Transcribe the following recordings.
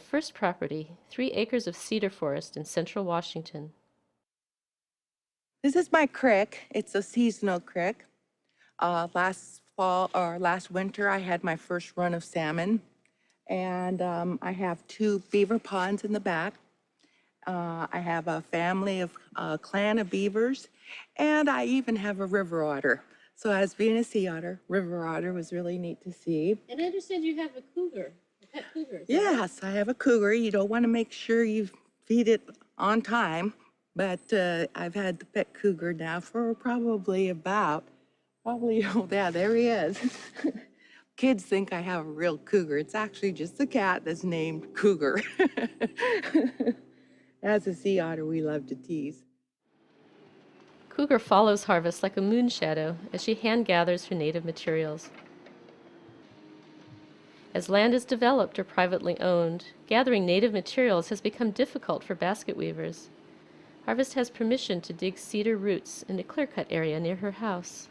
first property, 3 acres of cedar forest in central Washington. This is my creek. It's a seasonal creek. Last fall or last winter, I had my first run of salmon, and I have 2 beaver ponds in the back. I have a family of clan of beavers, and I even have a river otter. So as being a sea otter, river otter was really neat to see. And I understand you have a cougar, a pet cougar. Yes, I have a cougar. You don't want to make sure you feed it on time, but I've had the pet cougar now for probably, oh yeah, there he is. Kids think I have a real cougar. It's actually just a cat that's named Cougar. As a sea otter, we love to tease. Cougar follows harvest like a moon shadow as she hand gathers her native materials. As land is developed or privately owned, gathering native materials has become difficult for basket weavers. Harvest has permission to dig cedar roots in a clear-cut area near her house.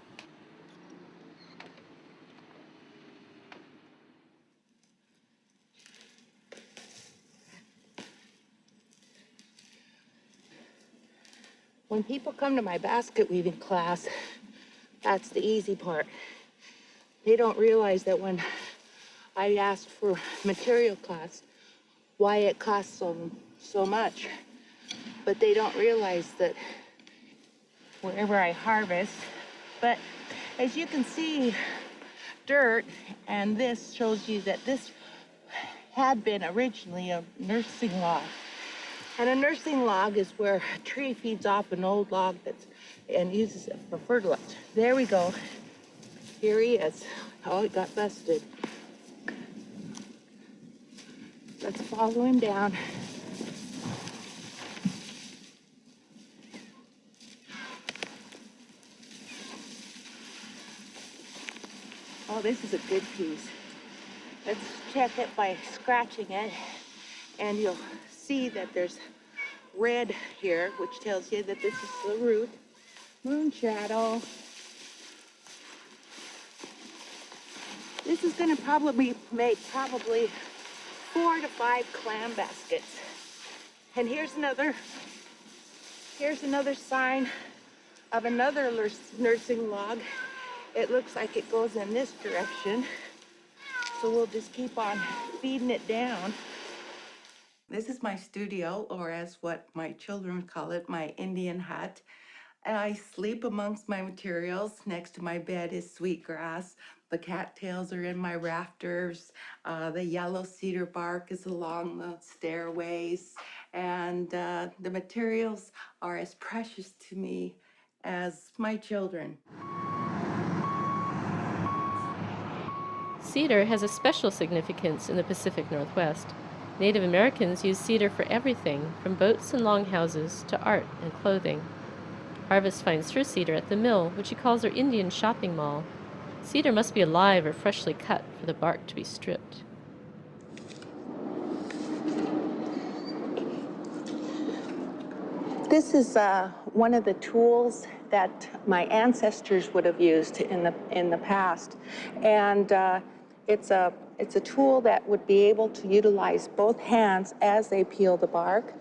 When people come to my basket weaving class, that's the easy part. They don't realize that when I ask for material costs, why it costs so much. But they don't realize that wherever I harvest, but as you can see, dirt, and this shows you that this had been originally a nursing log. And a nursing log is where a tree feeds off an old log and uses it for fertilizer. There we go. Here he is. Oh, it got busted. Let's follow him down. Oh, this is a good piece. Let's check it by scratching it, and you'll see that there's red here, which tells you that this is the root. Moon shadow. This is going to probably make 4 to 5 clam baskets. And here's another sign of another nursing log. It looks like it goes in this direction. So we'll just keep on feeding it down. This is my studio, or as what my children call it, my Indian hut. And I sleep amongst my materials. Next to my bed is sweetgrass. The cattails are in my rafters. The yellow cedar bark is along the stairways. And the materials are as precious to me as my children. Cedar has a special significance in the Pacific Northwest. Native Americans use cedar for everything, from boats and longhouses to art and clothing. Harvest finds her cedar at the mill, which she calls her Indian shopping mall. Cedar must be alive or freshly cut for the bark to be stripped. This is one of the tools that my ancestors would have used in the past, and it's a tool that would be able to utilize both hands as they peel the bark.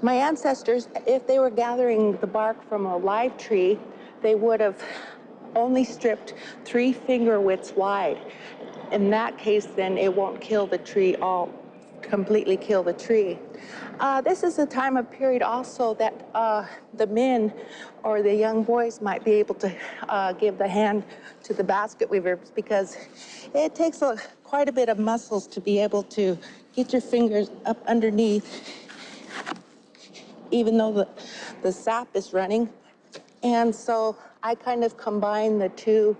My ancestors, if they were gathering the bark from a live tree, they would have only stripped 3 finger widths wide. In that case, then it won't kill the tree completely kill the tree. This is a time of period also that the men or the young boys might be able to give the hand to the basket weavers, because it takes quite a bit of muscles to be able to get your fingers up underneath, even though the sap is running. And so I kind of combine the 2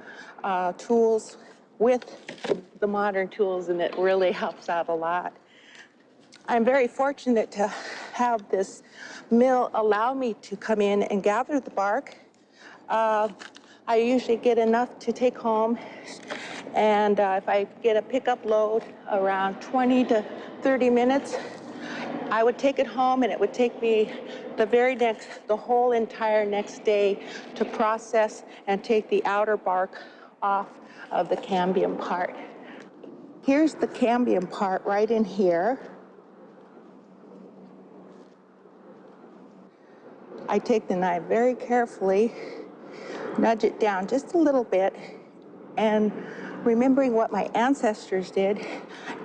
tools with the modern tools, and it really helps out a lot. I'm very fortunate to have this mill allow me to come in and gather the bark. I usually get enough to take home, and if I get a pickup load around 20 to 30 minutes, I would take it home, and it would take me the whole entire next day to process and take the outer bark off of the cambium part. Here's the cambium part right in here. I take the knife very carefully, nudge it down just a little bit, and remembering what my ancestors did,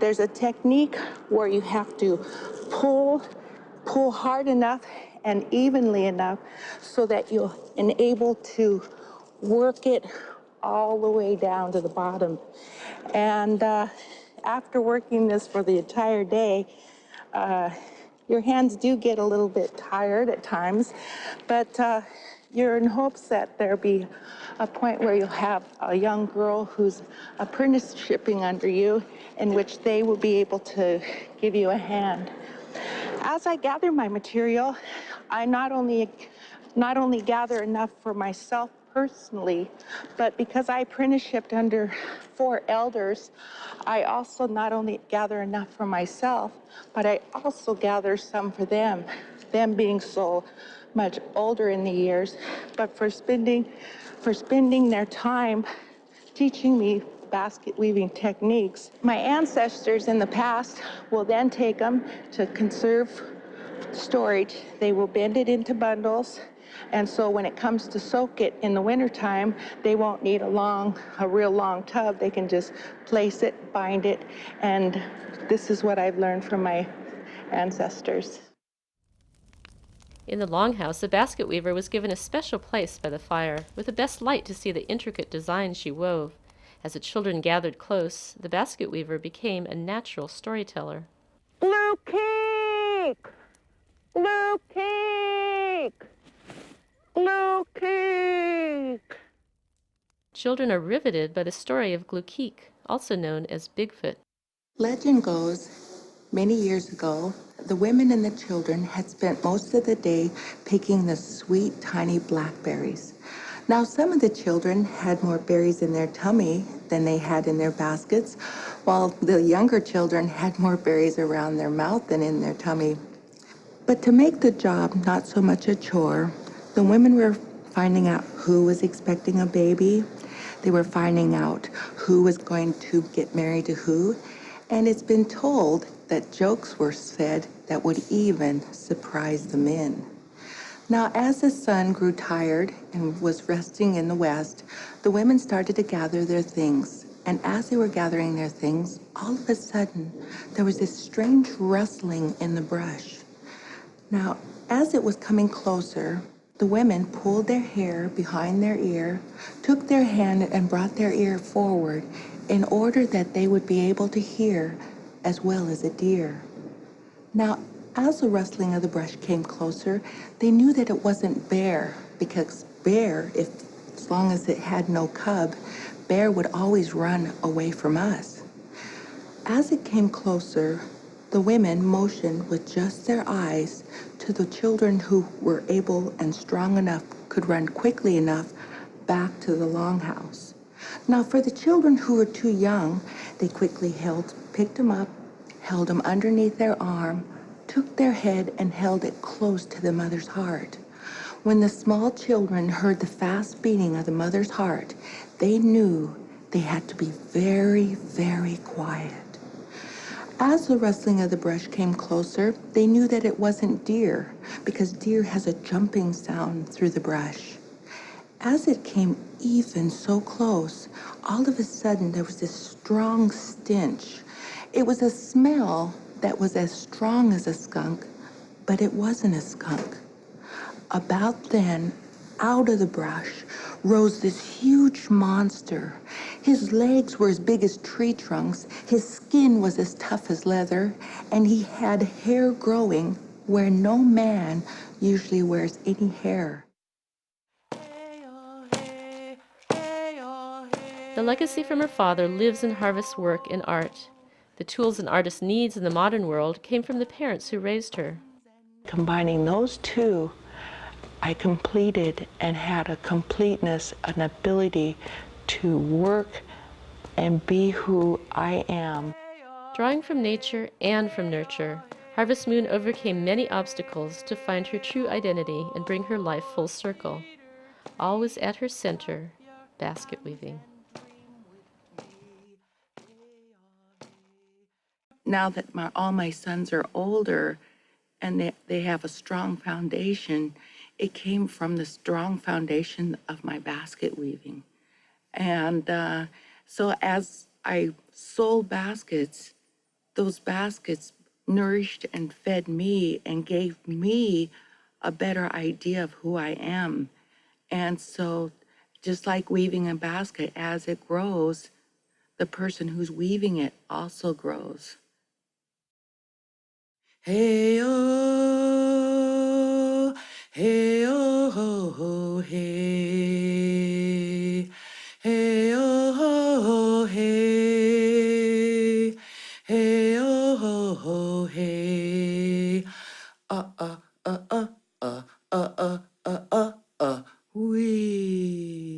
there's a technique where you have to pull hard enough and evenly enough so that you're able to work it all the way down to the bottom. And after working this for the entire day, your hands do get a little bit tired at times, but you're in hopes that there'll be a point where you'll have a young girl who's apprenticeshipping under you, in which they will be able to give you a hand. As I gather my material, I not only gather enough for myself personally, but because I apprenticeshipped under 4 elders, I also not only gather enough for myself, but I also gather some for them being so much older in the years, but for spending their time teaching me basket weaving techniques. My ancestors in the past will then take them to conserve storage. They will bend it into bundles, and so when it comes to soak it in the wintertime, they won't need a real long tub. They can just place it, bind it, and this is what I've learned from my ancestors. In the longhouse, the basket weaver was given a special place by the fire, with the best light to see the intricate designs she wove. As the children gathered close, the basket weaver became a natural storyteller. Blue cake! Blue cake! Blue cake! Children are riveted by the story of Glukeek, also known as Bigfoot. Legend goes, many years ago, the women and the children had spent most of the day picking the sweet, tiny blackberries. Now, some of the children had more berries in their tummy than they had in their baskets, while the younger children had more berries around their mouth than in their tummy. But to make the job not so much a chore, the women were finding out who was expecting a baby. They were finding out who was going to get married to who. And it's been told that jokes were said that would even surprise the men. Now, as the sun grew tired and was resting in the west, the women started to gather their things. And as they were gathering their things, all of a sudden, there was this strange rustling in the brush. Now, as it was coming closer, the women pulled their hair behind their ear, took their hand and brought their ear forward in order that they would be able to hear as well as a deer. Now, as the rustling of the brush came closer, they knew that it wasn't bear, because bear, as long as it had no cub, bear would always run away from us. As it came closer, the women motioned with just their eyes to the children who were able and strong enough, could run quickly enough back to the longhouse. Now, for the children who were too young, they quickly picked them up, held them underneath their arm, took their head and held it close to the mother's heart. When the small children heard the fast beating of the mother's heart, they knew they had to be very, very quiet. As the rustling of the brush came closer, they knew that it wasn't deer, because deer has a jumping sound through the brush. As it came even so close, all of a sudden there was this strong stench. It was a smell that was as strong as a skunk, but it wasn't a skunk. About then, out of the brush, rose this huge monster. His legs were as big as tree trunks, his skin was as tough as leather, and he had hair growing where no man usually wears any hair. The legacy from her father lives in Harvest's work and art. The tools an artist needs in the modern world came from the parents who raised her. Combining those two, I completed and had a completeness, an ability to work and be who I am. Drawing from nature and from nurture, Harvest Moon overcame many obstacles to find her true identity and bring her life full circle. Always at her center, basket weaving. Now that all my sons are older and they have a strong foundation, it came from the strong foundation of my basket weaving. And so as I sold baskets, those baskets nourished and fed me and gave me a better idea of who I am. And so just like weaving a basket, as it grows, the person who's weaving it also grows. Hey oh, hey oh, ho, ho, hey, hey oh, ho, ho, hey, hey oh, ho, ho, hey, uh, uh, uh, uh, uh, uh, uh, wee.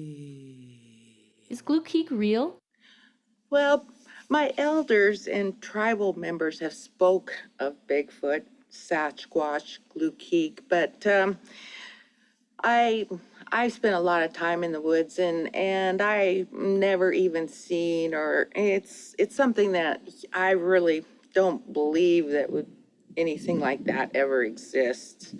Is Glue Geek real? Well, my elders and tribal members have spoke of Bigfoot, Sasquatch, Glukeek, but I I spent a lot of time in the woods and I never even seen, or it's something that I really don't believe that would anything like that ever exists.